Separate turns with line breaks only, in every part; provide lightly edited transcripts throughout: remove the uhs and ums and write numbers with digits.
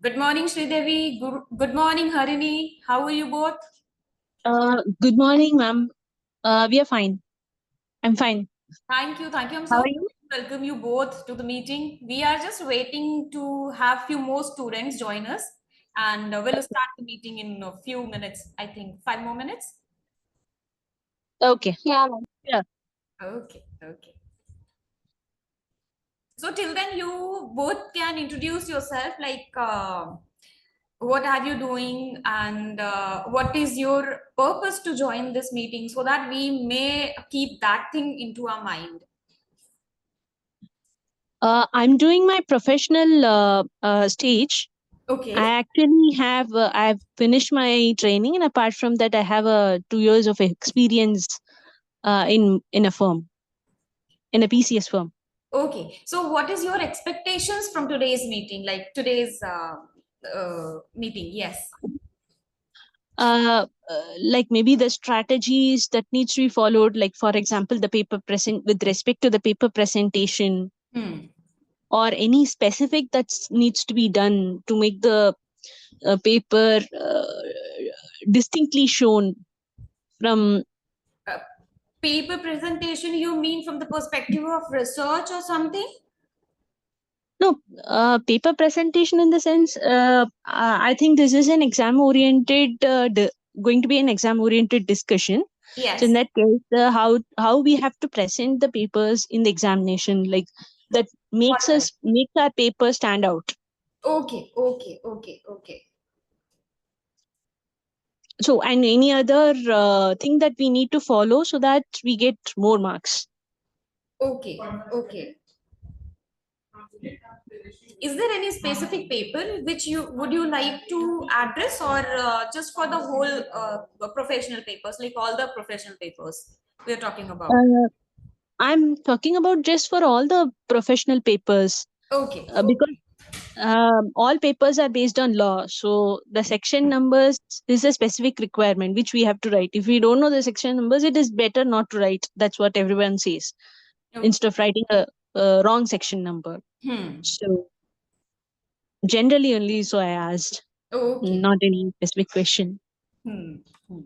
Good morning, Sridevi. Good morning, Harini. How are you both?
Good morning, ma'am. We are fine. I'm fine.
Thank you. Thank you. I'm
How
so
are you?
happy to welcome you both to the meeting. We are just waiting to have few more students join us, and we'll start the meeting in a few minutes. I think 5 more minutes.
Okay. Yeah, ma'am. Yeah.
Okay. Okay. So till then, you both can introduce yourself. What are you doing, and what is your purpose to join this meeting, so that we may keep that thing into our mind.
I'm doing my professional stage. I
Okay.
actually have. I've finished my training, and apart from that, I have 2 years of experience in a firm, in a PCS firm.
Okay. So, what is your expectations from today's meeting? Like today's meeting? Yes.
Like maybe the strategies that needs to be followed. Like for example, the paper present with respect to the paper presentation,
Hmm.
or any specific that needs to be done to make the paper distinctly shown from.
Uh, Paper presentation, you mean from the perspective of research or something?
No, paper presentation in the sense, I think this is an exam oriented going to be an exam oriented discussion. So in
Yes.
that case, how we have to present the papers in the examination, like that
All right.
makes our paper stand out.
Okay. Okay. Okay. Okay.
So, and any other thing that we need to follow so that we get more marks.
Okay. Okay. Is there any specific paper which you would you like to address, or just for the whole professional papers, like all the professional papers we're talking about?
Uh, I'm talking about just for all the professional papers,
Okay.
because
Okay.
all papers are based on law. So the section numbers is a specific requirement which we have to write. If we don't know the section numbers, it is better not to write. That's what everyone says,
Okay.
instead of writing a wrong section number.
Hmm.
So generally only, so I asked,
Okay.
not any specific question.
Hmm. Hmm.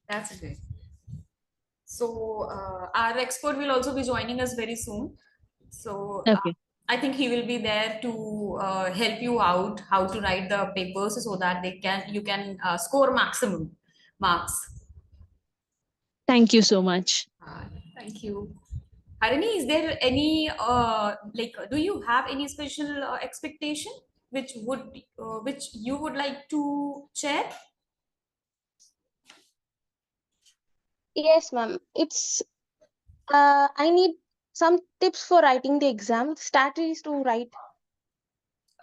That's great. So our expert will also be joining us very soon. So
Okay.
I think he will be there to help you out how to write the papers so that you can score maximum marks.
Thank you so much.
Uh, thank you. Harini, is there any do you have any special expectation which you would like to share?
Yes, ma'am. It's I need some tips for writing the exam, strategies to write.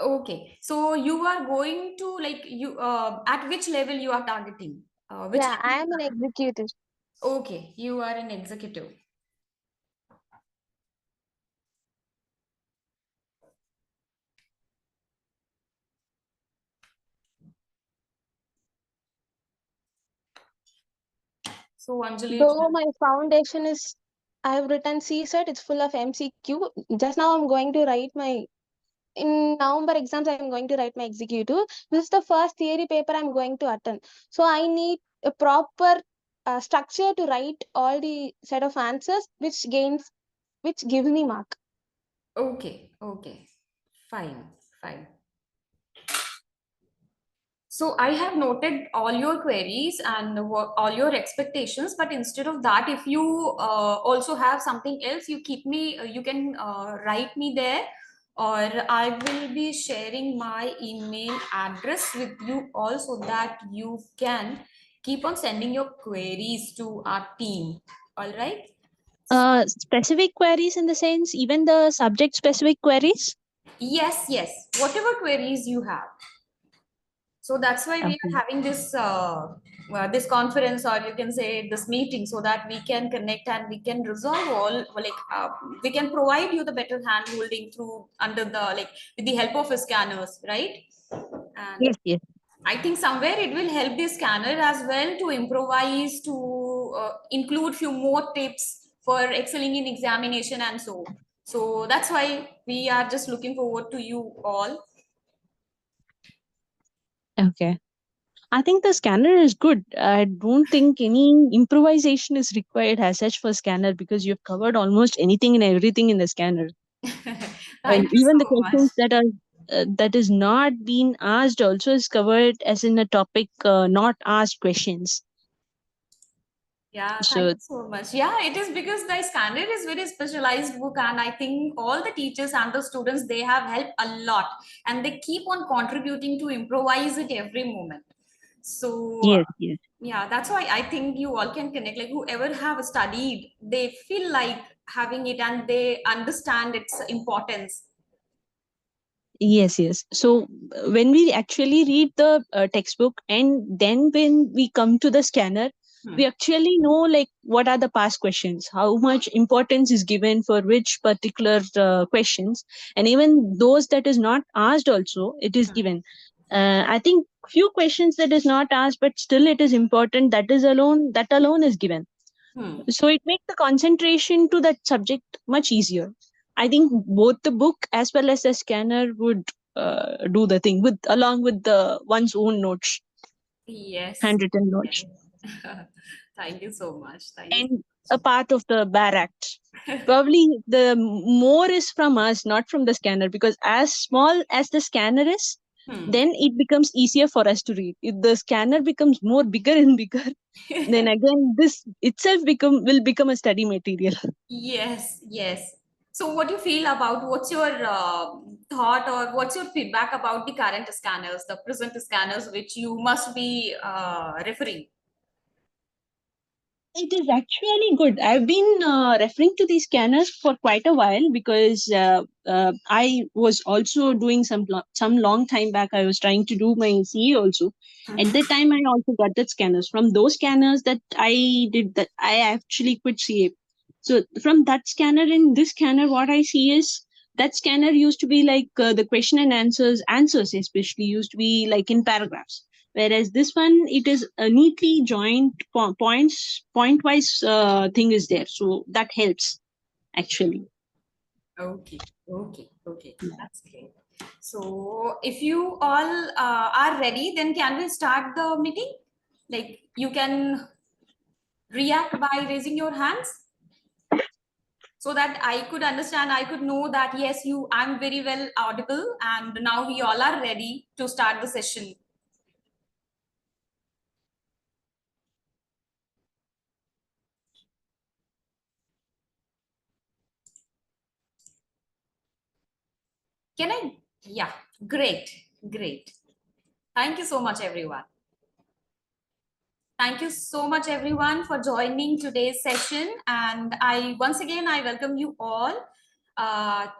Okay, so you are going to like you at which level you are targeting? Which
Yeah,
level
I
you
am an
are
executive.
targeting? Okay, you are an executive. So Anjali,
Though my foundation is, I have written CSET, it's full of MCQ. Just now I'm going to write my, in November exams, I'm going to write my executive. This is the first theory paper I'm going to attend. So I need a proper structure to write all the set of answers, which gives me mark.
okay, okay, fine, fine. So I have noted all your queries and all your expectations, but instead of that, if you also have something else, you can write me there, or I will be sharing my email address with you all so that you can keep on sending your queries to our team. All right?
Specific queries in the sense, even the subject specific queries.
Yes, yes. Whatever queries you have. So that's why we
Okay.
are having this conference, or you can say this meeting, so that we can connect and we can resolve we can provide you the better hand holding through under the with the help of a scanners, right? And
Yes, yes.
I think somewhere it will help the scanner as well to improvise, to include few more tips for excelling in examination and so. So that's why we are just looking forward to you all.
Okay. I think the scanner is good. I don't think any improvisation is required as such for scanner because you've covered almost anything and everything in the scanner.
Thank you
Even the
so much.
questions that are that is not being asked also is covered as in a topic not asked questions.
Yeah, thank
So
you so much. Yeah, it is because the scanner is very specialized book, and I think all the teachers and the students they have helped a lot, and they keep on contributing to improvise it every moment. So
yes, yes.
yeah, that's why I think you all can connect. Like whoever have studied, they feel like having it and they understand its importance.
Yes, yes. So when we actually read the textbook and then when we come to the scanner, we
Hmm.
actually know like what are the past questions, how much importance is given for which particular questions, and even those that is not asked also it is
Hmm.
given. I think few questions that is not asked but still it is important, that alone is given,
Hmm.
so it makes the concentration to that subject much easier. I think both the book as well as the scanner would do the thing with along with the one's own notes,
Yes.
handwritten notes,
Yes. Thank you so much. Thank you
and
so
a part of the bar act.
much.
Probably the more is from us, not from the scanner, because as small as the scanner is,
Hmm.
then it becomes easier for us to read. If the scanner becomes more bigger and bigger, then again this itself become a study material.
Yes, yes. So, what do you feel about what's your thought or what's your feedback about the current scanners, the present scanners, which you must be referring?
It is actually good. I've been referring to these scanners for quite a while because I was also doing some long time back. I was trying to do my CA also. At that time, I also got that scanners. From those scanners that I did, that I actually quit CA. So from that scanner and this scanner, what I see is that scanner used to be like the question and answers especially used to be like in paragraphs, whereas this one it is a neatly joined point wise thing is there, so that helps actually.
Okay, okay, okay. That's great. So, if you all are ready, then can we start the meeting? Like, you can react by raising your hands so that I could understand, I could know that yes, I'm very well audible, and now we all are ready to start the session. Can I? Yeah, great, great. Thank you so much, everyone. Thank you so much, everyone, for joining today's session. And once again, I welcome you all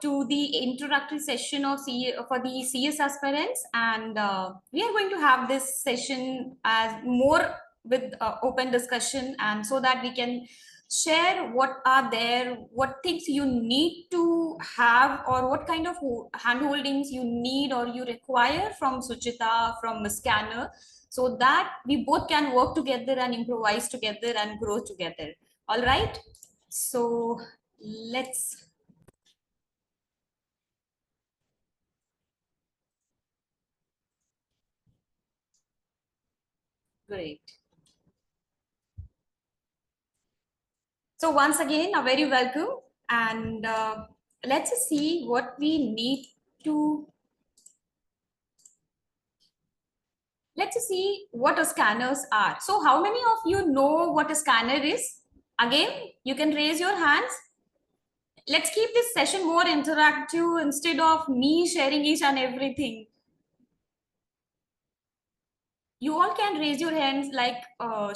to the introductory session of for the CS aspirants. And we are going to have this session as more with open discussion, and so that we can share what are there, what things you need to have, or what kind of handholdings you need or you require from Suchita, from Ms. Scanner, so that we both can work together and improvise together and grow together. All right. So let's. Great. So once again, a very welcome, and let's see what we need to. Let's see what a scanners are. So how many of you know what a scanner is? Again, you can raise your hands. Let's keep this session more interactive instead of me sharing each and everything. You all can raise your hands, like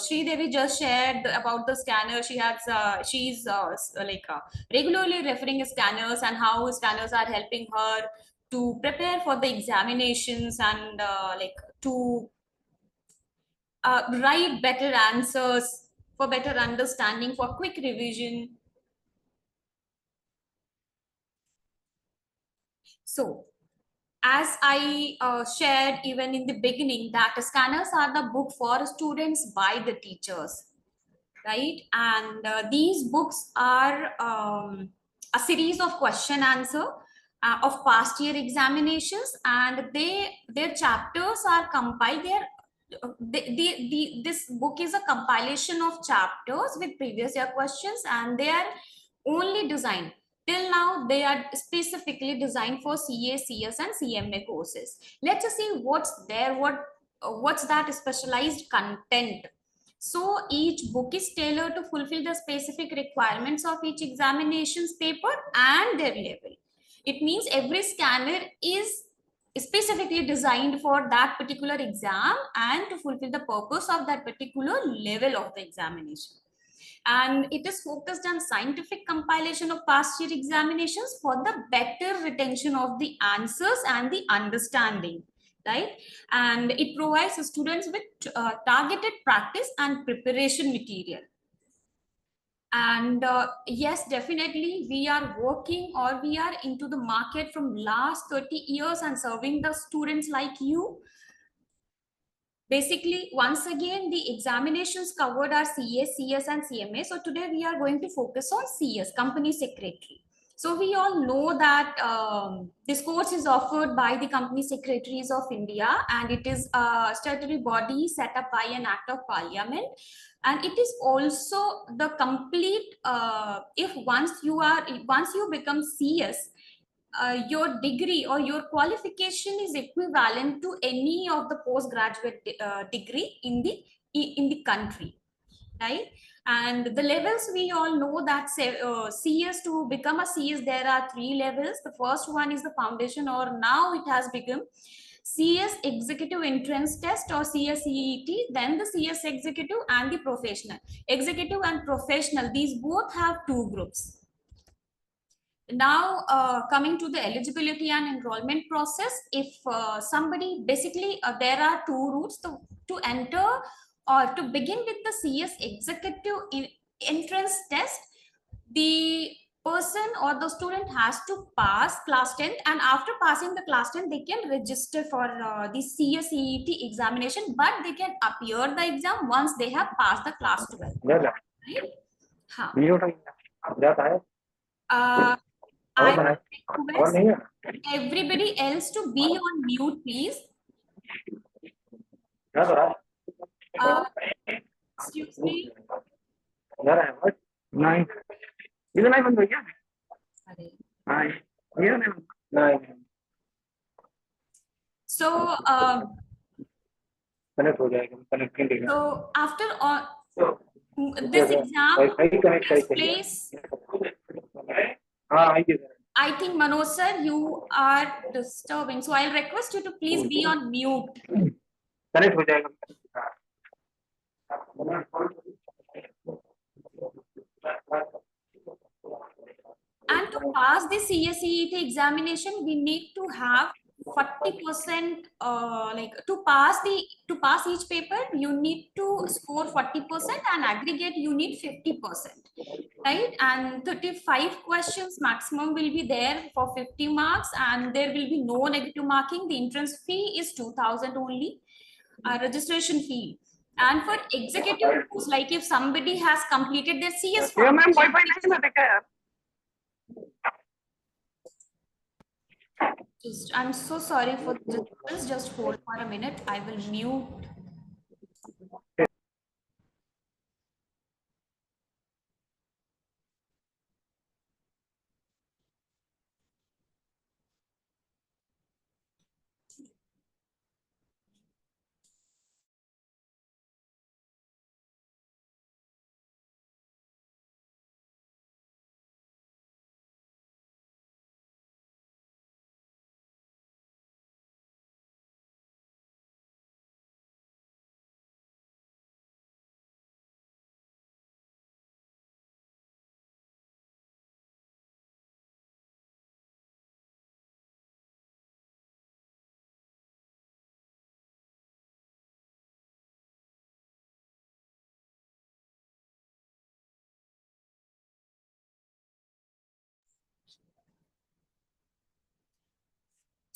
Sri Devi just shared about the scanner. She's regularly referring scanners and how scanners are helping her to prepare for the examinations and to write better answers for better understanding, for quick revision. So as I shared even in the beginning, that scanners are the book for students by the teachers, right? And these books are a series of question answer, of past year examinations, and their chapters are compiled. This book is a compilation of chapters with previous year questions, and they are only designed till now. They are specifically designed for CA, CS, and CMA courses. Let's just see what's there, what's that specialized content. So each book is tailored to fulfill the specific requirements of each examinations paper and their level. It means every scanner is specifically designed for that particular exam and to fulfill the purpose of that particular level of the examination. And it is focused on scientific compilation of past year examinations for the better retention of the answers and the understanding, right? And it provides students with targeted practice and preparation material. And yes, definitely we are working, or we are into the market from last 30 years and serving the students like you. Basically, once again, the examinations covered are CS, CS, and CMA. So today we are going to focus on CS, Company Secretary. So we all know that this course is offered by the Company Secretaries of India, and it is a statutory body set up by an Act of Parliament. And it is also the complete, if once you become CS, your degree or your qualification is equivalent to any of the postgraduate degree in the country, right? And the levels, we all know that CS, to become a CS, there are 3 levels. The first one is the foundation, or now it has become CS Executive Entrance Test, or CSEET, then the CS Executive and the Professional. Executive and Professional, these both have 2 groups. Now, coming to the eligibility and enrollment process, if somebody, basically there are 2 routes to enter or to begin with the CS Executive Entrance Test. The person or the student has to pass class 10, and after passing the class 10, they can register for the CSEET examination, but they can appear the exam once they have passed the class 12. Right? I request everybody else to be on mute, please. Excuse me. So, so after all, this exam takes place. I think, Manoj sir, you are disturbing. So I'll request you to please be on mute. And to pass the CSEET examination, we need to have 40%, like to pass each paper, you need to score 40%, and aggregate you need 50%, right? And 35 questions maximum will be there for 50 marks, and there will be no negative marking. The entrance fee is 2,000 only, registration fee. And for executive, like if somebody has completed their CS, I'm so sorry for this. Just hold for a minute. I will mute.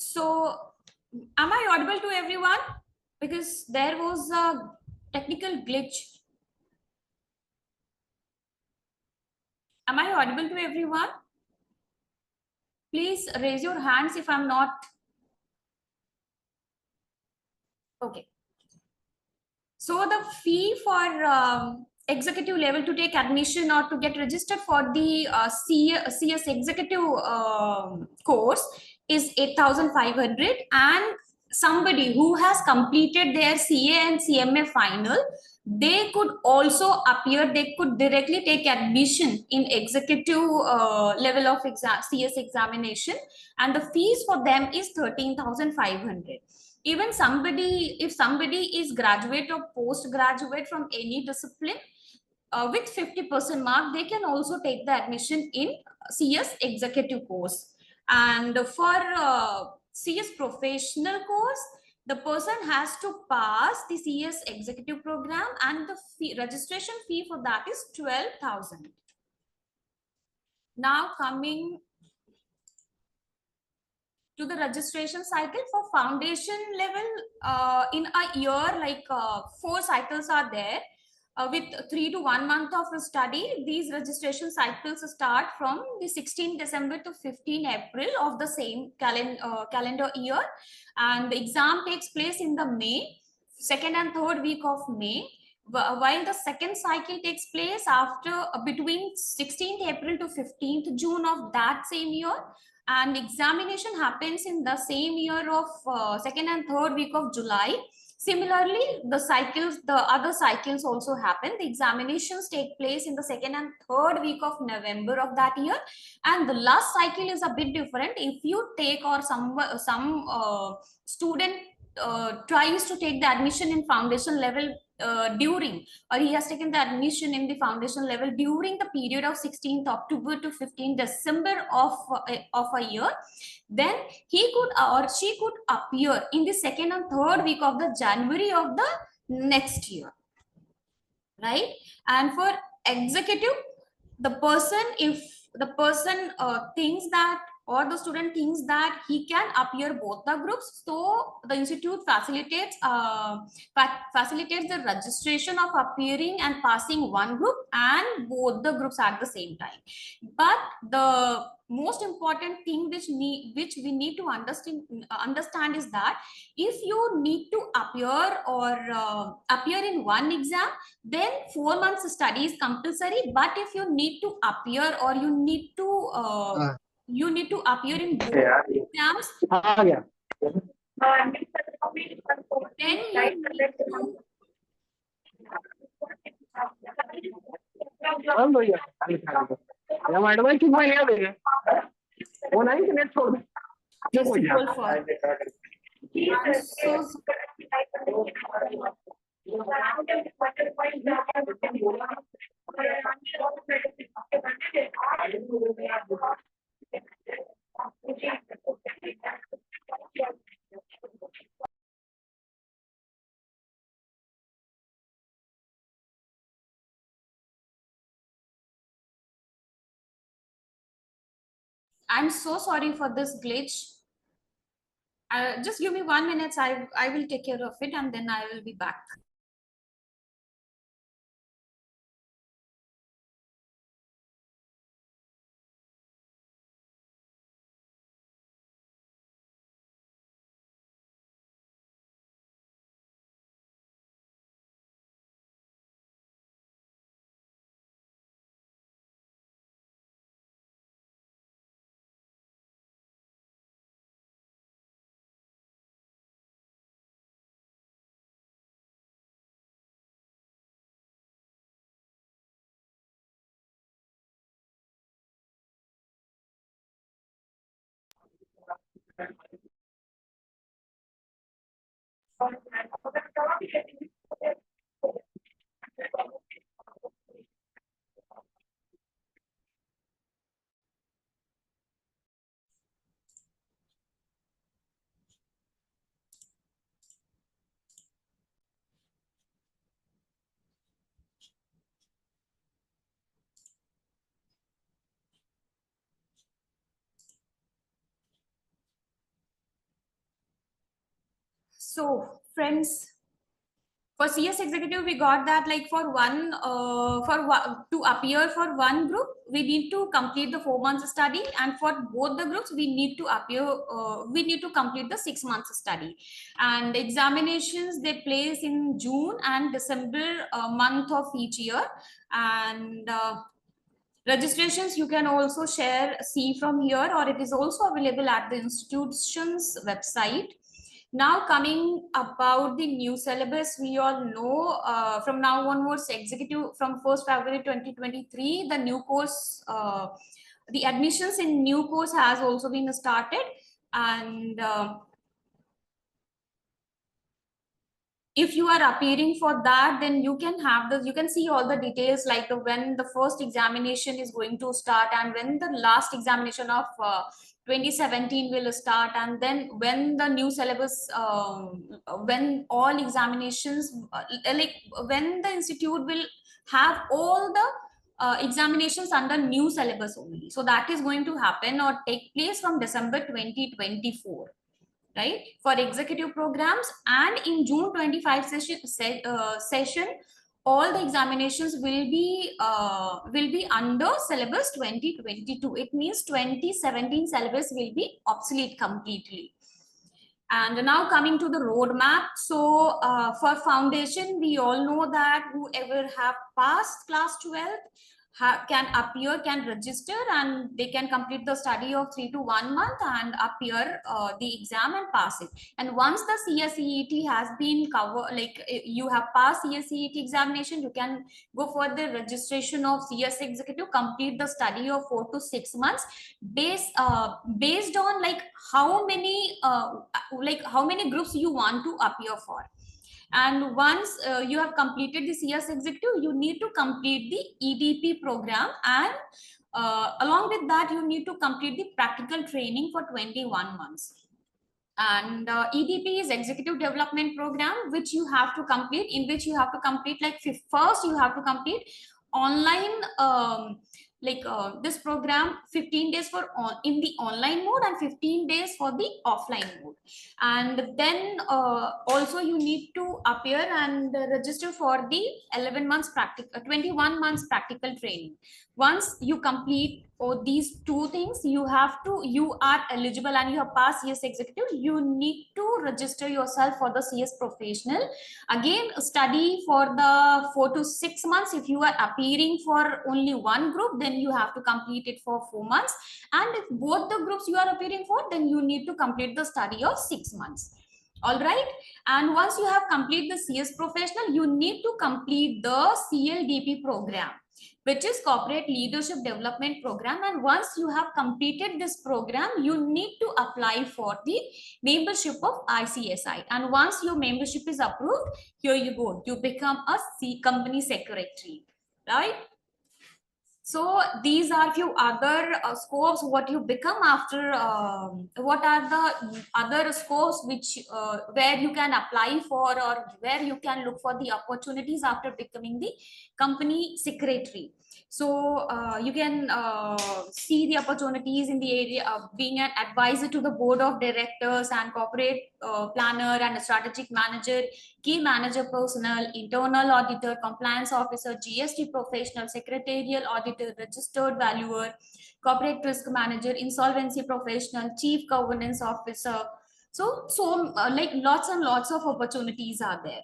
So, am I audible to everyone? Because there was a technical glitch. Am I audible to everyone? Please raise your hands if I'm not. Okay. So the fee for executive level to take admission or to get registered for the CS executive course is 8,500, and somebody who has completed their CA and CMA final, they could also appear, they could directly take admission in executive level of CS examination, and the fees for them is 13,500. Even somebody, if somebody is graduate or postgraduate from any discipline with 50% mark, they can also take the admission in CS executive course. And for CS professional course, the person has to pass the CS executive program, and the registration fee for that is 12,000. Now coming to the registration cycle for foundation level, in a year, like 4 cycles are there, with 3 to 1 month of study. These registration cycles start from the 16 December to 15 April of the same calendar year, and the exam takes place in the May, second and third week of May, while the second cycle takes place after between 16th April to 15th June of that same year, and examination happens in the same year of second and third week of July. Similarly, the other cycles also happen. The examinations take place in the second and third week of November of that year, and the last cycle is a bit different. If you take, or some student tries to take the admission in foundation level during, or he has taken the admission in the foundation level during the period of 16th October to 15th December of a year, then he could or she could appear in the second and third week of the January of the next year, right? And for executive, the person, if the person thinks that, or the student thinks that he can appear both the groups, so the institute facilitates the registration of appearing and passing one group and both the groups at the same time. But the most important thing which we need to understand is that if you need to appear or appear in one exam, then 4 months study is compulsory. But if you need to appear, or you need to appear in both exams, then you need to just hold for. I'm so sorry for this glitch. Just give me 1 minute. I will take care of it, and then I will be back. So, friends, For CS executive, we got that like for one to appear for one group, we need to complete the 4 months study, and for both the groups, we need to appear. We need to complete the 6 months study, and examinations they place in June and December month of each year, and registrations you can also see from here, or it is also available at the institution's website. Now coming about the new syllabus, we all know from now onwards, executive from 1st February 2023, the new course, the admissions in new course has also been started, and if you are appearing for that, then you can have you can see all the details like when the first examination is going to start, and when the last examination of 2017 will start, and then when the new syllabus, when all examinations, like when the institute will have all the examinations under new syllabus only. So that is going to happen or take place from December 2024. Right, for executive programs, and in June 25 session, all the examinations will be under syllabus 2022. It means 2017 syllabus will be obsolete completely. And now coming to the roadmap. So for foundation, we all know that whoever have passed class 12 can appear, can register, and they can complete the study of 3 to 1 month and appear the exam and pass it. And once the CSEET has been covered, like you have passed CSEET examination, you can go for the registration of CS executive, complete the study of 4 to 6 months based on like how many groups you want to appear for. And once you have completed the CS executive, you need to complete the EDP program, and along with that, you need to complete the practical training for 21 months. And EDP is Executive Development Program, which you have to complete, in which you have to complete like first you have to complete online this program 15 days for in the online mode and 15 days for the offline mode. And then also you need to appear and register for the 11 months 21 months practical training. Once you complete these two things, you are eligible and you have passed CS executive, you need to register yourself for the CS professional. Again, study for the 4 to 6 months. If you are appearing for only one group, then you have to complete it for 4 months. And if both the groups you are appearing for, then you need to complete the study of 6 months. All right. And once you have completed the CS professional, you need to complete the CLDP program, which is Corporate Leadership Development Program. And once you have completed this program, you need to apply for the membership of ICSI. And once your membership is approved, here you go, you become a company secretary, right? So these are few other scopes what you become after. What are the other scopes which where you can apply for, or where you can look for the opportunities after becoming the company secretary? So you can see the opportunities in the area of being an advisor to the board of directors and corporate planner and a strategic manager, key manager personnel, internal auditor, compliance officer, GST professional, secretarial auditor, registered valuer, corporate risk manager, insolvency professional, chief governance officer. So like lots and lots of opportunities are there.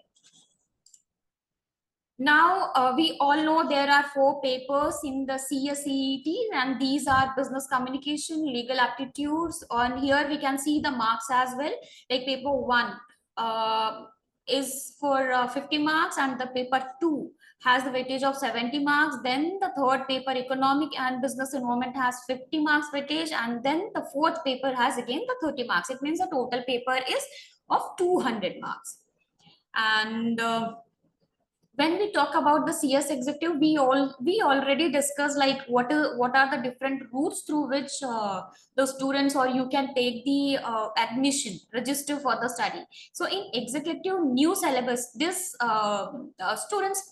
Now, we all know there are 4 papers in the CSEET, and these are business communication, legal aptitudes. On here, we can see the marks as well. Like paper 1 is for 50 marks, and the paper 2 has the weightage of 70 marks. Then the third paper, economic and business environment, has 50 marks weightage. And then the fourth paper has again the 30 marks. It means the total paper is of 200 marks. And when we talk about the CS executive, we already discussed like what are the different routes through which the students or you can take the admission, register for the study. So in executive new syllabus, this students,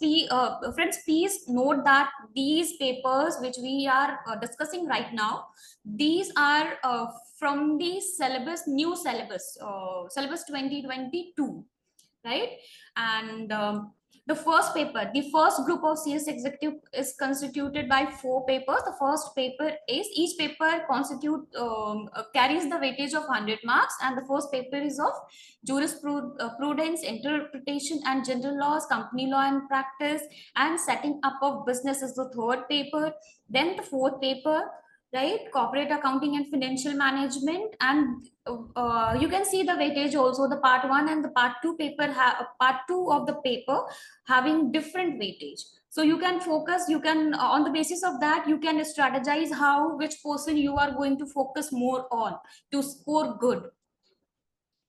friends, please note that these papers which we are discussing right now, these are from the syllabus, new syllabus, syllabus 2022. right? And the first paper, the first group of CS executive is constituted by 4 papers. The first paper is, each paper carries the weightage of 100 marks, and the first paper is of jurisprudence, interpretation and general laws, company law and practice, and setting up of business is the third paper. Then the fourth paper, right, corporate accounting and financial management. And you can see the weightage also, the part 1 and the part 2 paper part 2 of the paper having different weightage. So you can focus, you can on the basis of that you can strategize how, which portion you are going to focus more on to score good.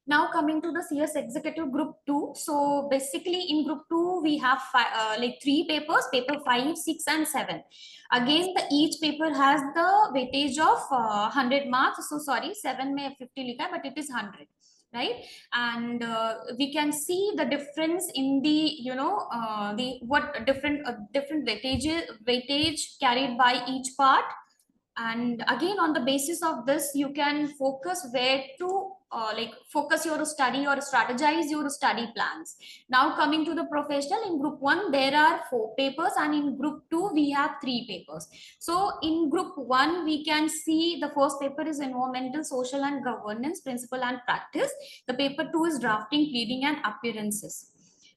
Now coming to the CS executive group 2. So basically in group 2 we have like 3 papers, paper 5, 6 and 7. Again each paper has the weightage of 100 marks. So sorry, 7 may 50 likha, but it is 100, right? And we can see the difference in the the what different weightage carried by each part. And again on the basis of this you can focus where to like focus your study or strategize your study plans. Now coming to the professional, in group 1 there are 4 papers, and in group 2 we have 3 papers. So in group 1 we can see the first paper is environmental, social and governance, principle and practice. The paper 2 is drafting, pleading and appearances.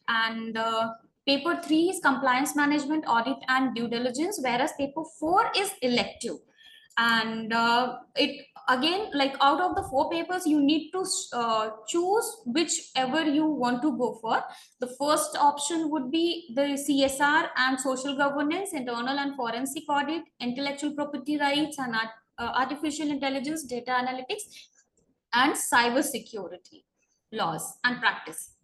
And paper 3 is compliance management, audit and due diligence, whereas paper 4 is elective. And it again, like out of the 4 papers you need to choose whichever you want to go for. The first option would be the CSR and social governance, internal and forensic audit, intellectual property rights and artificial intelligence, data analytics and cyber security laws and practice.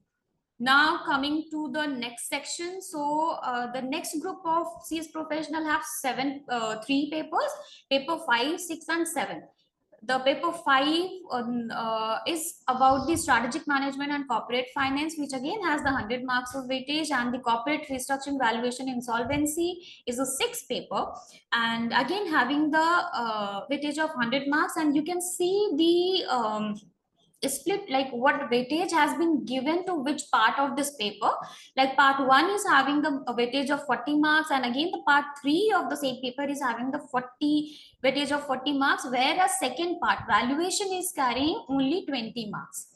Now coming to the next section. So the next group of CS professional have 3 papers, paper 5, 6 and 7. The paper 5 is about the strategic management and corporate finance, which again has the 100 marks of weightage, and the corporate restructuring, valuation, insolvency is a 6 paper, and again having the weightage of 100 marks. And you can see the split, like what weightage has been given to which part of this paper. Like part 1 is having the weightage of 40 marks, and again the part 3 of the same paper is having the weightage of 40 marks, whereas second part, valuation, is carrying only 20 marks.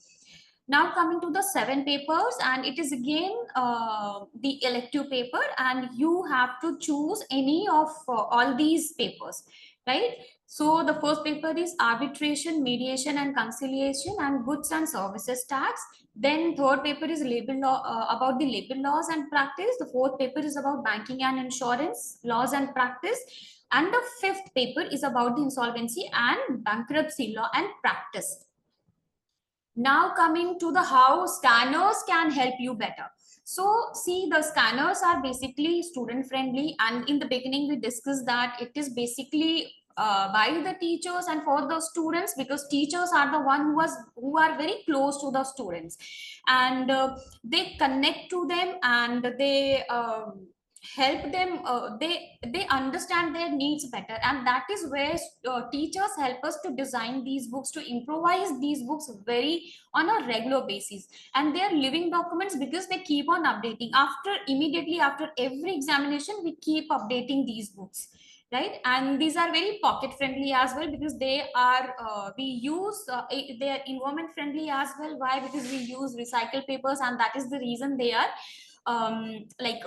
Now coming to the 7 papers, and it is again the elective paper, and you have to choose any of all these papers, right? So the first paper is arbitration, mediation and conciliation and goods and services tax. Then third paper is labor law, about the labor laws and practice. The fourth paper is about banking and insurance laws and practice. And the fifth paper is about the insolvency and bankruptcy law and practice. Now coming to the how scanners can help you better. So see, the scanners are basically student friendly, and in the beginning we discussed that it is basically by the teachers and for the students, because teachers are the one who are very close to the students, and they connect to them, and they help them, they understand their needs better. And that is where teachers help us to design these books, to improvise these books very on a regular basis. And they are living documents because they keep on updating. Immediately after every examination we keep updating these books, right? And these are very pocket friendly as well, because they are we use they are environment friendly as well. Why? Because we use recycled papers, and that is the reason they are like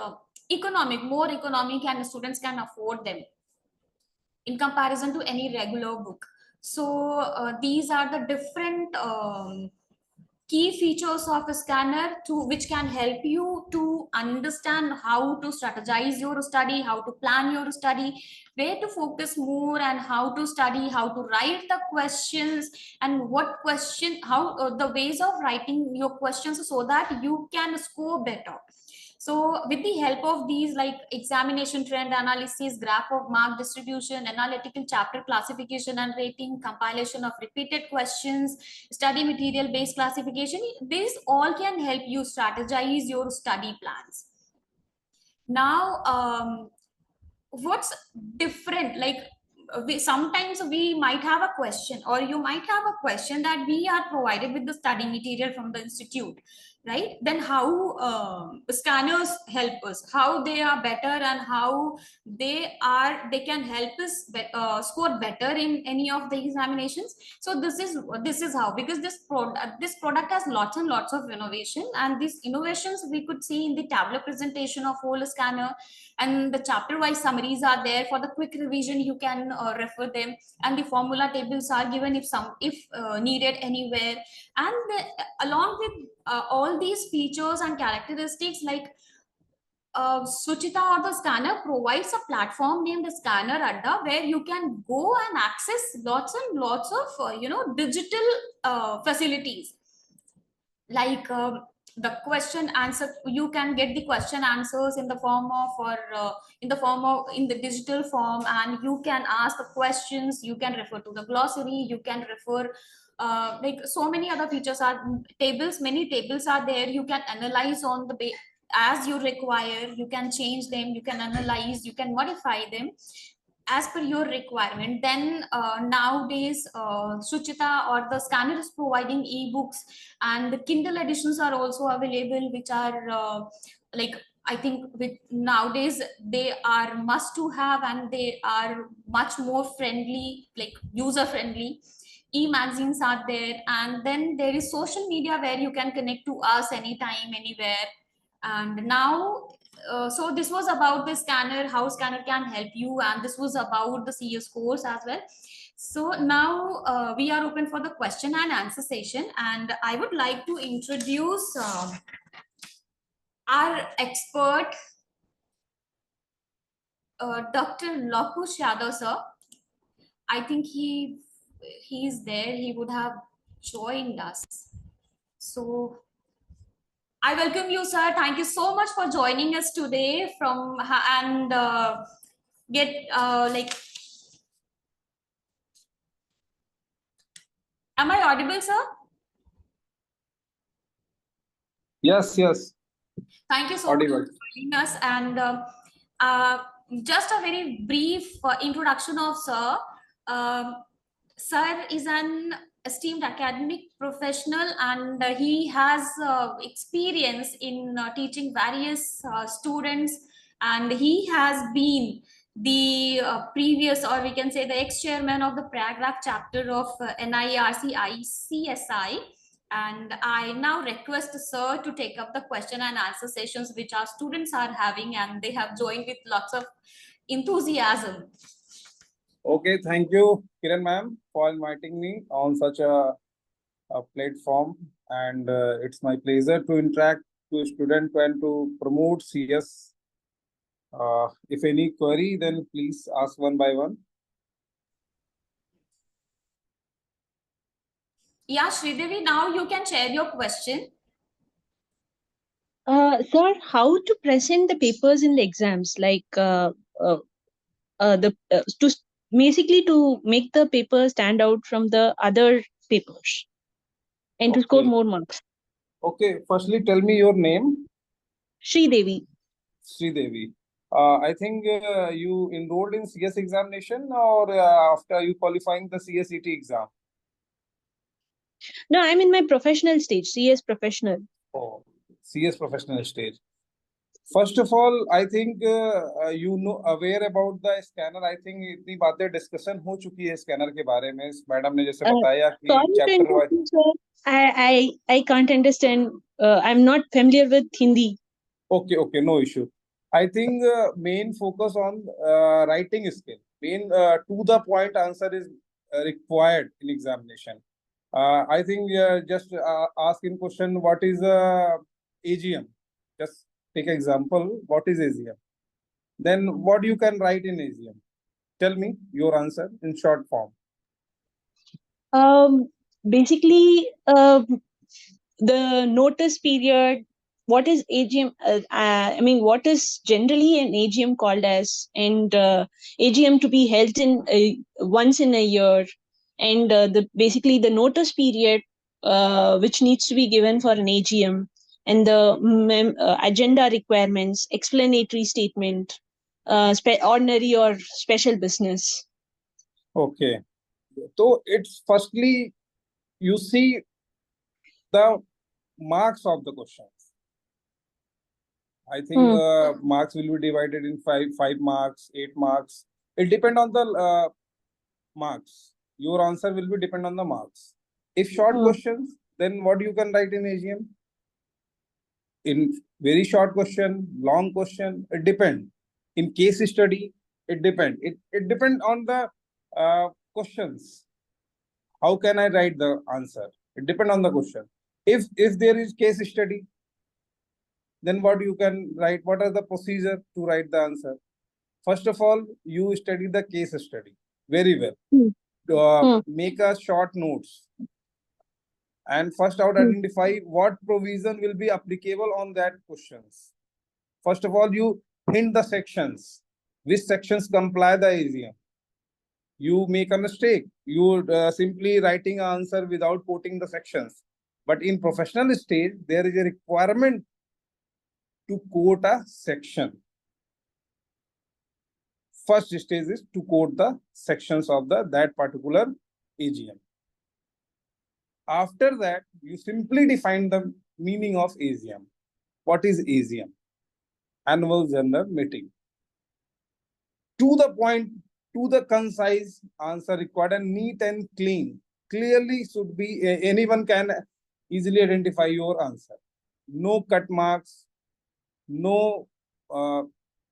more economic, and students can afford them in comparison to any regular book. So these are the different key features of a scanner which can help you to understand how to strategize your study, how to plan your study, where to focus more, and how to study, how to write the questions, and how the ways of writing your questions so that you can score better. So with the help of these, like examination trend analysis, graph of mark distribution, analytical chapter classification and rating, compilation of repeated questions, study material based classification, these all can help you strategize your study plans. Now, what's different? Like sometimes we might have a question, or you might have a question that we are provided with the study material from the institute. right? Then how scanners help us, how they are better, and how they can help us score better in any of the examinations. So this is how, because this product has lots and lots of innovation, and these innovations we could see in the tableau presentation of whole scanner, and the chapter wise summaries are there for the quick revision. You can refer them, and the formula tables are given if needed anywhere. And along with all these features and characteristics, like Suchita or the scanner provides a platform named Scanner Adda, where you can go and access lots and lots of digital facilities, like the question answer. You can get the question answers in the form of, or in the digital form, and you can ask the questions. You can refer to the glossary. You can refer like so many other features are tables. Many tables are there. You can analyze on the as you require. You can change them. You can analyze. You can modify them as per your requirement. Then nowadays Suchita or the scanner is providing ebooks, and the Kindle editions are also available, which are like, I think with nowadays they are must to have, and they are much more friendly, like user friendly. E-magazines are there, and then there is social media where you can connect to us anytime, anywhere. And now so this was about the scanner, how scanner can help you, and this was about the CS course as well. So now we are open for the question and answer session, and I would like to introduce our expert, Dr. Lokush Yadav sir. I think he's there. He would have joined us. So I welcome you, sir. Thank you so much for joining us today from and get like, am I audible, sir?
Yes, yes.
Thank you so much for joining us. And just a very brief introduction of sir. Sir is an esteemed academic professional, and he has experience in teaching various students, and he has been the previous, or we can say the ex-chairman of the Paragraph chapter of NIRC ICSI. And I now request sir to take up the question and answer sessions which our students are having, and they have joined with lots of enthusiasm.
Okay, thank you, Kiran ma'am, for inviting me on such a platform. And it's my pleasure to interact to students and to promote CS. If any query, then please ask one by one.
Yeah, Sridevi, now you can share your question.
Sir, how to present the papers in the exams? Like basically to make the paper stand out from the other papers and to score more marks.
Okay, firstly, tell me your name.
Sridevi.
Sridevi. I think you enrolled in CS examination, or after you qualifying the CSET exam?
No, I'm in my professional stage, CS professional.
Oh, CS professional stage. First of all, I think you know aware about the scanner. I think इतनी बातें discussion हो चुकी है scanner के बारे में. Madam ने जैसे बताया कि chapter wise.
I can't understand. I'm not familiar with Hindi.
Okay, okay, no issue. I think main focus on writing skill. Main to the point answer is required in examination. I think just ask in question what is AGM. Just take example. What is AGM? Then what you can write in AGM? Tell me your answer in short form.
Basically, the notice period. What is AGM? I mean, what is generally an AGM called as, and AGM to be held in once in a year, and basically the notice period which needs to be given for an AGM, and the agenda requirements, explanatory statement, ordinary or special business.
Okay, so it's firstly you see the marks of the questions. I think
Hmm.
marks will be divided in five marks, 8 marks. It depends on the marks. Your answer will be depend on the marks. If short
Hmm.
questions, then what you can write in AGM? In very short question, long question, it depend. In case study, it depend. It depend on the questions. How can I write the answer? It depend on the question. If there is case study, then what you can write? What are the procedure to write the answer? First of all, you study the case study very well.
Hmm.
Make a short notes and first out
Hmm.
identify what provision will be applicable on that questions. First of all, you hint the sections. Which sections comply the AGM? You make a mistake. You simply writing an answer without quoting the sections. But in professional stage, there is a requirement to quote a section. First stage is to quote the sections of that particular AGM. After that, you simply define the meaning of AGM. What is AGM? Annual General Meeting. To the point, to the concise answer required and neat and clean. Clearly should be, anyone can easily identify your answer. No cut marks, no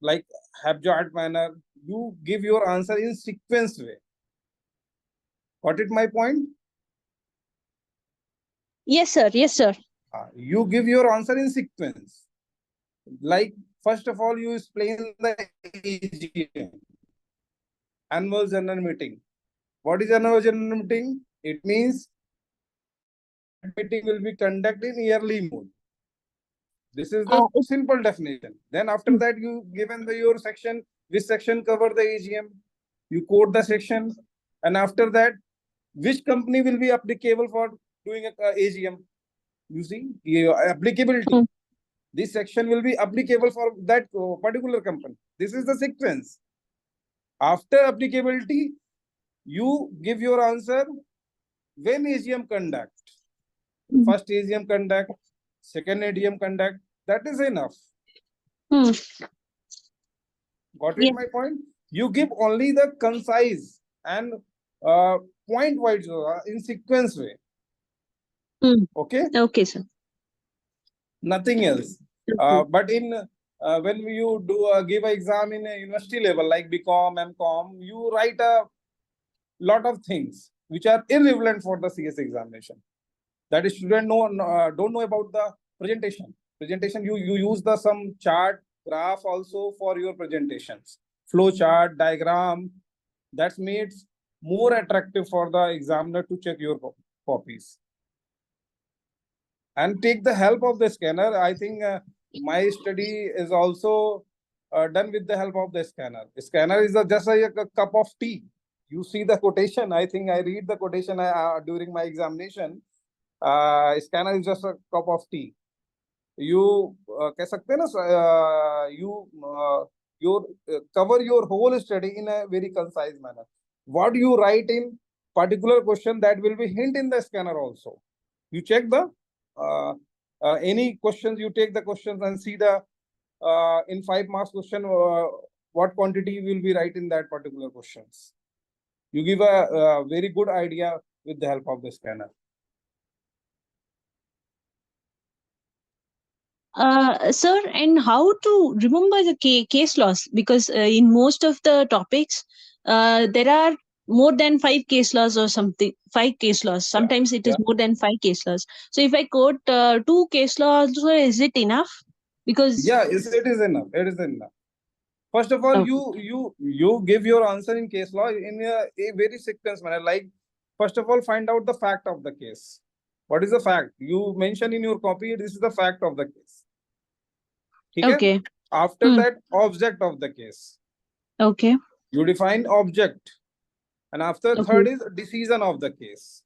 like haphazard manner. You give your answer in sequence way. Got it my point?
Yes, sir. Yes, sir.
You give your answer in sequence. Like, first of all, you explain the AGM, Annual General Meeting. What is Annual General Meeting? It means meeting will be conducted in yearly mode. This is the simple definition. Then after that, you given your section, which section cover the AGM. You quote the section, and after that, which company will be applicable for doing a AGM? You see, applicability.
Hmm.
This section will be applicable for that particular company. This is the sequence. After applicability, you give your answer when AGM conduct. First AGM conduct, second AGM conduct. That is enough.
Hmm.
Got it,
Yeah.
my point? You give only the concise and point wise in sequence way.
Hmm.
Okay,
Okay, sir.
nothing else.
Okay.
But in when you do give an exam in a university level like BCom, MCom, you write a lot of things which are irrelevant for the CS examination. That is, student don't know about the presentation. Presentation, you use the some chart, graph also for your presentations. Flow chart, diagram, that makes more attractive for the examiner to check your copies. And take the help of the scanner. I think my study is also done with the help of the scanner. Scanner is just a cup of tea. You see the quotation. I think I read the quotation during my examination. Scanner is just a cup of tea. You कह सकते हैं ना, you cover your whole study in a very concise manner. What you write in particular question, that will be hint in the scanner also. You check the any questions, you take the questions and see the in 5 marks question what quantity will be right in that particular questions. You give a very good idea with the help of the scanner.
Sir, and how to remember the case laws? Because in most of the topics, there are more than 5 case laws or something. 5 case laws. Sometimes it is more than 5 case laws. So if I quote 2 case laws, so is it enough? Because
Yeah, it is enough. It is enough. First of all,
okay.
you give your answer in case law in a very sequence manner. Like, first of all, find out the fact of the case. What is the fact? You mention in your copy, this is the fact of the case. Okay?
Okay.
After that, object of the case.
Okay.
You define object. And after third
Okay.
is decision of the case.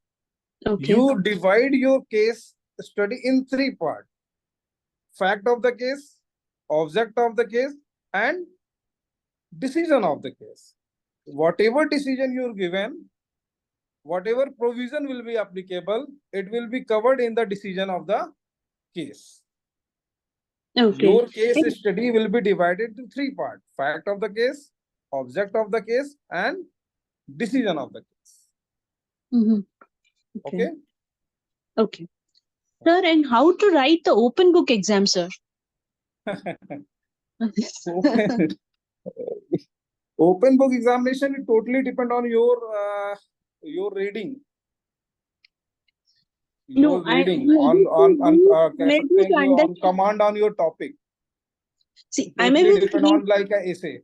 Okay.
You divide your case study in 3 parts. Fact of the case, object of the case, and decision of the case. Whatever decision you're given, whatever provision will be applicable, it will be covered in the decision of the case.
Okay.
Your case
And-
study will be divided into 3 parts: fact of the case, object of the case, and decision of the case.
Mhm.
Okay.
Okay. Sir, and how to write the open book exam, sir?
Open, open book examination, it totally depend on your reading.
No,
Your reading
I'm able to
on
understand.
command on your topic.
See,
It totally depend on like a essay.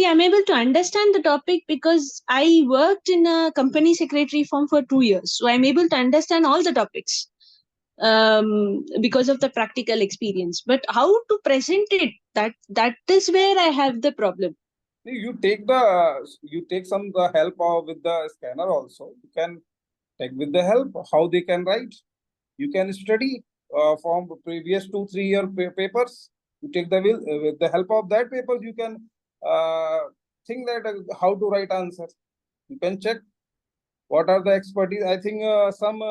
I'm able to understand the topic because I worked in a company secretary firm for 2 years. So I'm able to understand all the topics because of the practical experience. But how to present it, that is where I have the problem.
You take some help with the scanner also. You can take with the help how they can write. You can study from previous 2-3 year papers. You take with the help of that papers. You can think that how to write answer. You can check what are the expertise. I think some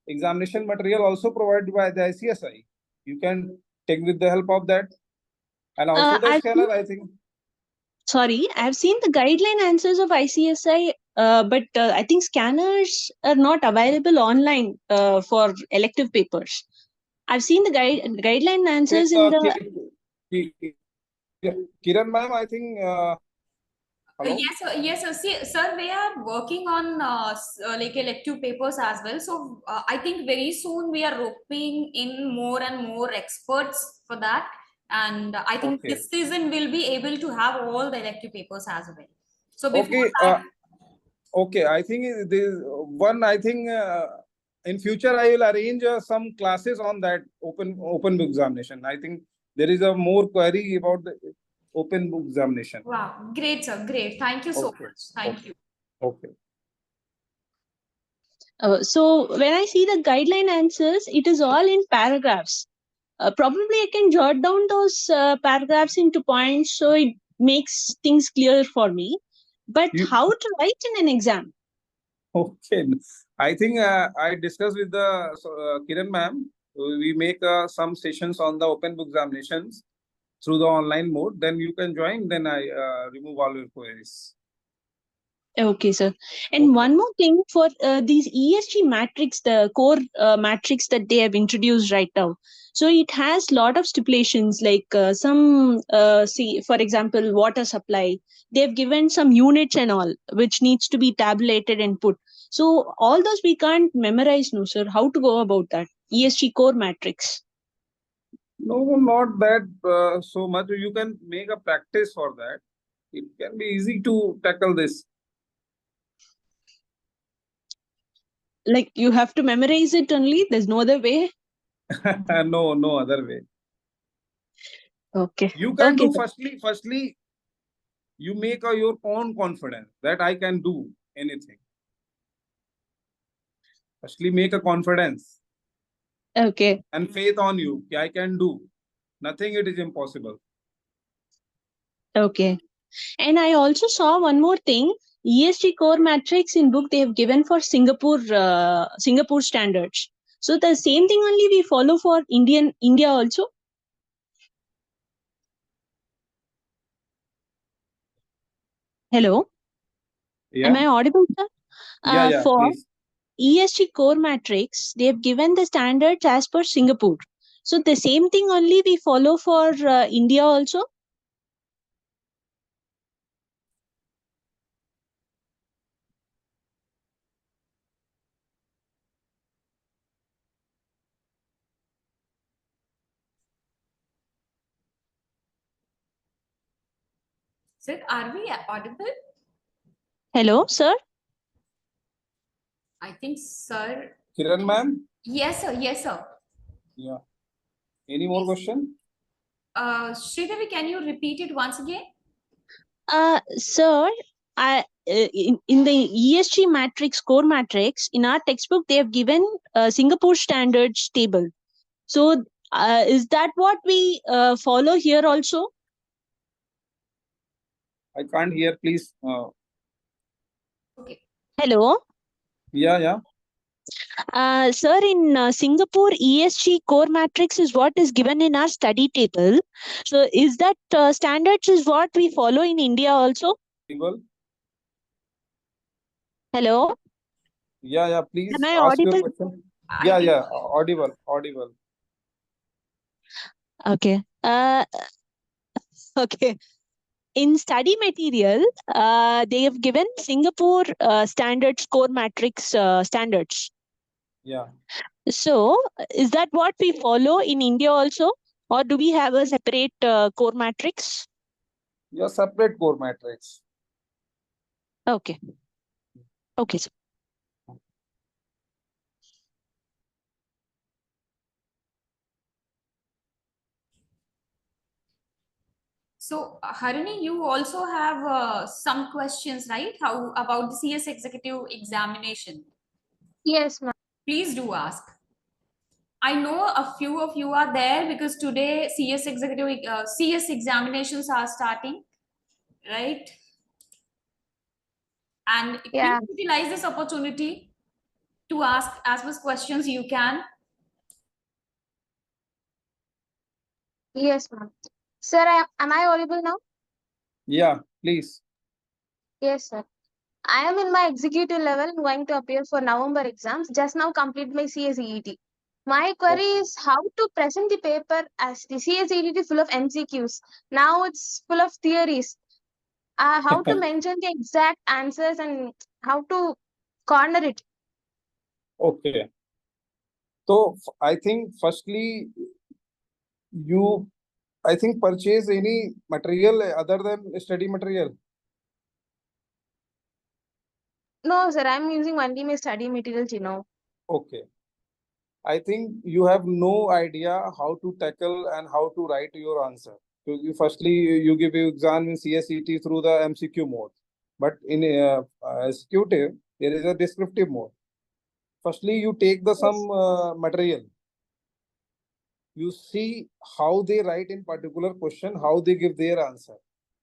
examination material also provided by the ICSI. You can take with the help of that, and also the scanner. I think.
Sorry, I've seen the guideline answers of ICSI, but I think scanners are not available online for elective papers. I've seen the guideline answers in the.
Kiran ma'am, I think. Hello?
Yes, sir. Yes, sir. See, sir, we are working on like elective papers as well. So I think very soon we are roping in more and more experts for that. And I think
Okay.
this season we'll be able to have all the elective papers as well. So before
Okay.
that,
Okay. I think this one. I think in future I will arrange some classes on that open book examination. I think there is a more query about the open book examination.
wow, great, sir. Great. Thank you so
Okay.
much. Thank you.
Okay.
So when I see the guideline answers, it is all in paragraphs. Probably I can jot down those paragraphs into points so it makes things clear for me. But how to write in an exam?
Okay. I think I discussed with the Kiran ma'am. We make some sessions on the open book examinations through the online mode. Then you can join. Then I remove all your queries.
Okay, sir. And one more thing for these ESG matrix, the core matrix that they have introduced right now. So it has lot of stipulations like some, see, for example, water supply. They've given some units and all, which needs to be tabulated and put. So all those we can't memorize, no, sir. How to go about that? ESG core matrix.
No, not that so much. You can make a practice for that. It can be easy to tackle this.
Like you have to memorize it only. There's no other way.
No other way.
Okay.
You can
Okay,
do firstly, you make your own confidence that I can do anything. Firstly, make a confidence.
Okay.
And faith on you. I can do. Nothing it is impossible.
Okay. And I also saw one more thing. ESG core matrix in book they have given for Singapore standards. So the same thing only we follow for India also. Hello.
Yeah.
Am I audible, sir?
Yeah.
For
Please.
ESG core matrix, they have given the standards as per Singapore. So the same thing only we follow for India also.
Sir, are we audible?
Hello, sir.
I think, sir.
Kiran ma'am?
Yes, sir. Yes, sir.
Yeah. Any more question?
Sridevi, can you repeat it once again?
Sir, in the ESG matrix, core matrix, in our textbook, they have given Singapore standards table. So, is that what we follow here also?
I can't hear, please.
Okay.
Hello?
Yeah.
Sir, in Singapore, ESG core matrix is what is given in our study table. So, is that standards is what we follow in India also?
Audible?
Hello,
Yeah, please
am I
ask your
audible?
question.
I think
Audible.
Okay. Okay. In study material, they have given Singapore standards core matrix standards.
Yeah.
So, is that what we follow in India also, or do we have a separate core matrix?
Your separate core matrix.
Okay. Okay, sir.
so. Harini, you also have some questions, right? How about the CS executive examination?
Yes, ma'am.
Please do ask. I know a few of you are there because today CS examinations are starting, right? And
Yeah.
please utilize this opportunity to ask as much questions you can.
Yes, ma'am. Sir, am I audible now?
Yeah, please.
Yes, sir. I am in my executive level going to appear for November exams. Just now complete my CSEET. My query
Okay.
is how to present the paper as the CSEET full of MCQs. Now it's full of theories. How to mention the exact answers and how to corner it.
Okay. So I think firstly, you purchase any material other than study material.
No, sir, I'm using only my study materials, you know.
Okay. I think you have no idea how to tackle and how to write your answer. So firstly, you give your exam in CSET through the MCQ mode, but in executive there is a descriptive mode. Firstly, you take the
Yes.
some material. You see how they write in particular question, how they give their answer.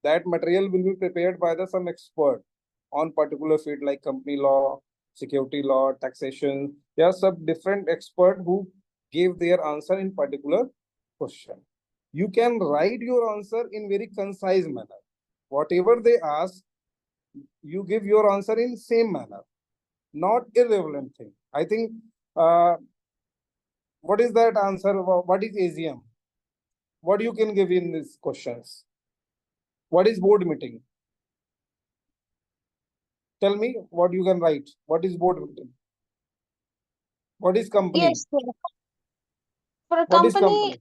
That material will be prepared by the some expert on particular field like company law, security law, taxation. There are some different expert who gave their answer in particular question. You can write your answer in very concise manner. Whatever they ask, you give your answer in same manner, not irrelevant thing. I think what is that answer? What is AGM? What you can give in these questions? What is board meeting? Tell me what you can write. What is board meeting? What is company?
Yes, sir. For a
What is
company,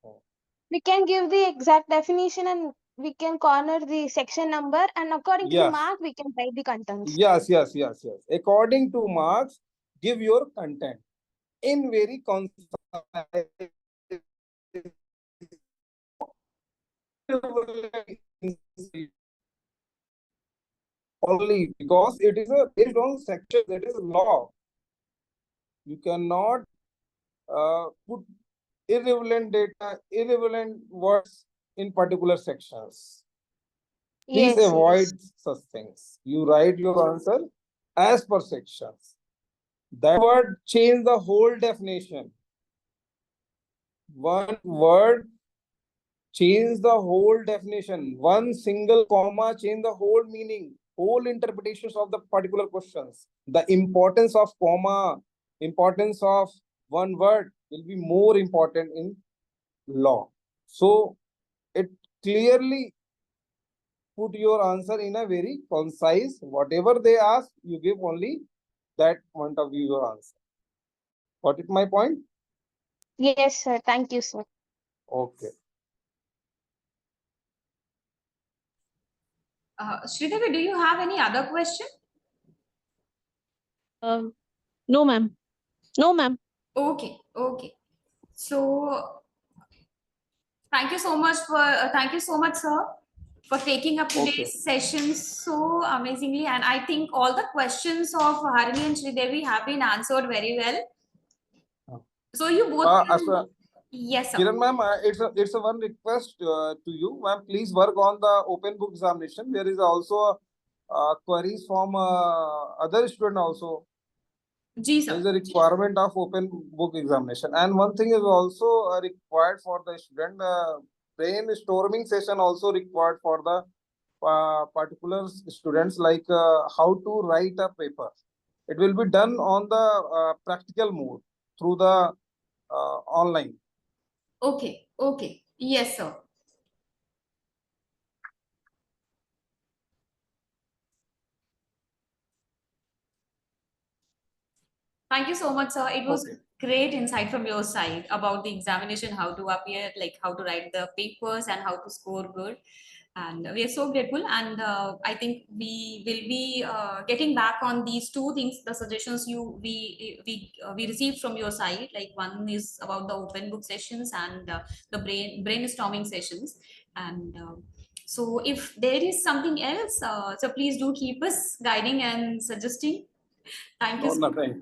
company?
we can give the exact definition and we can corner the section number, and according to the
Yes.
mark, we can write the contents.
Yes. According to marks, give your content in very concise. Only because it is a based on section, that is law. You cannot put irrelevant data, irrelevant words in particular sections. Please
Yes,
avoid
yes.
such things. You write your answer as per sections. That word change the whole definition. One word change the whole definition. One single comma change the whole meaning, whole interpretations of the particular questions. The importance of comma, importance of one word will be more important in law. So it clearly put your answer in a very concise. Whatever they ask, you give only that point of view your answer. Got it my point?
Yes, sir. Thank you, sir.
Okay.
Sridevi, do you have any other question?
No, ma'am. No, ma'am.
Okay. So thank you so much, sir, for taking up today's
Okay.
session so amazingly. And I think all the questions of Harini and Sridevi have been answered very well. So you both
As
can... Yes, sir.
Kiran ma'am, it's a one request to you, ma'am. Please work on the open book examination. There is also queries from other student also.
Ji,
There is
sir.
a requirement of open book examination, and one thing is also required for the student. Brainstorming session also required for the particular students, like how to write a paper. It will be done on the practical mode through the online.
Okay, okay. Yes, sir. Thank you so much, sir. It was
Okay.
great insight from your side about the examination, how to appear, like how to write the papers and how to score good. And we are so grateful. And I think we will be getting back on these two things, the suggestions we received from your side. Like one is about the open book sessions and the brainstorming sessions. And so if there is something else, so please do keep us guiding and suggesting. Thank you.
No, nothing.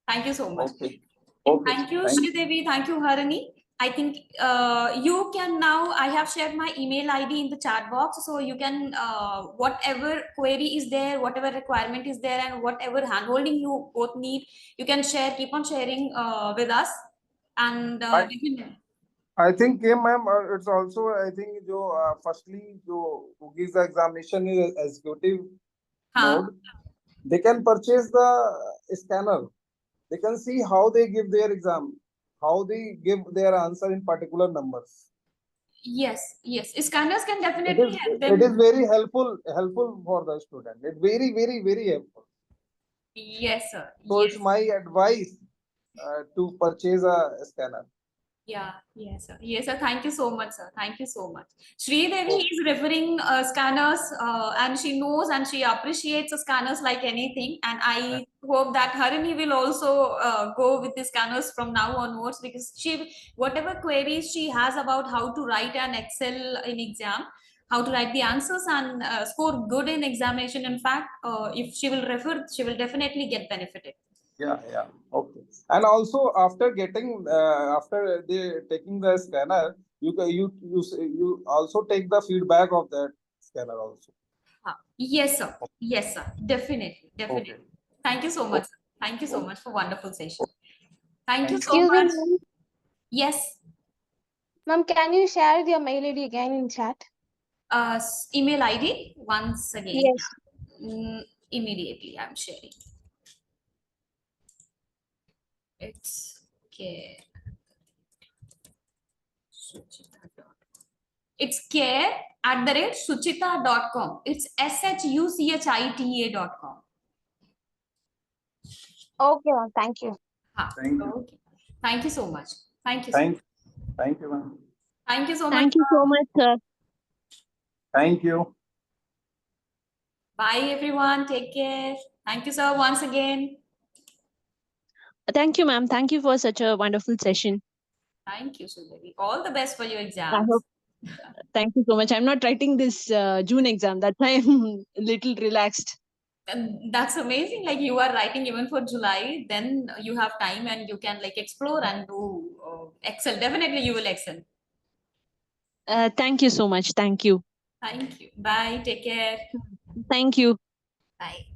Thank you so much.
Okay. Okay.
Thank you,
Thank you.
Sridevi. Thank you, Harini. I think you can now, I have shared my email ID in the chat box. So you can, whatever query is there, whatever requirement is there, and whatever handholding you both need, you can share, keep on sharing with us. And we can,
I think, yeah, ma'am, it's also, I think, firstly, who gives the examination is executive
huh?
mode. They can purchase the scanner. They can see how they give their exam, how they give their answer in particular numbers.
Yes, yes. Scanners can
It
definitely
is
help
it is
them.
very helpful for the student. It's very helpful.
Yes, sir.
So
Yes.
it's my advice to purchase a scanner.
Yeah, yes, sir. Yes, sir. Thank you so much, sir. Thank you so much. Sri Devi is referring scanners, and she knows and she appreciates the scanners like anything. And I hope that Harini will also go with the scanners from now onwards, because whatever queries she has about how to write an Excel in exam, how to write the answers and score good in examination. In fact, if she will refer, she will definitely get benefited.
Yeah. Okay. And also after getting after they taking the scanner, you also take the feedback of that scanner also.
Yes, sir. Yes, sir. Definitely. Definitely.
Okay.
Thank you so much, sir. Thank you so much for wonderful session. Thank you
Thank
so
Excuse me,
much.
ma'am.
Yes.
Ma'am, can you share your mail ID again in chat?
Email ID once again.
Yes.
Immediately, I'm sharing. It's care. It's care@suchita.com. It's SHUCHITA.com.
Okay, ma'am. Thank you.
Thank you.
Okay. Thank you so much. Thank you.
Thank you, ma'am.
Thank you so much.
Thank you so much, sir.
Thank you.
Bye, everyone. Take care. Thank you, sir, once again.
Thank you, ma'am. Thank you for such a wonderful session.
Thank you, Sridevi. All the best for your
I
exams.
hope. Thank you so much. I'm not writing this June exam. That's why I'm a little relaxed.
And that's amazing. Like you are writing even for July, then you have time and you can like explore and do excel. Definitely, you will excel.
Thank you so much. Thank you.
Thank you. Bye. Take care.
Thank you.
Bye.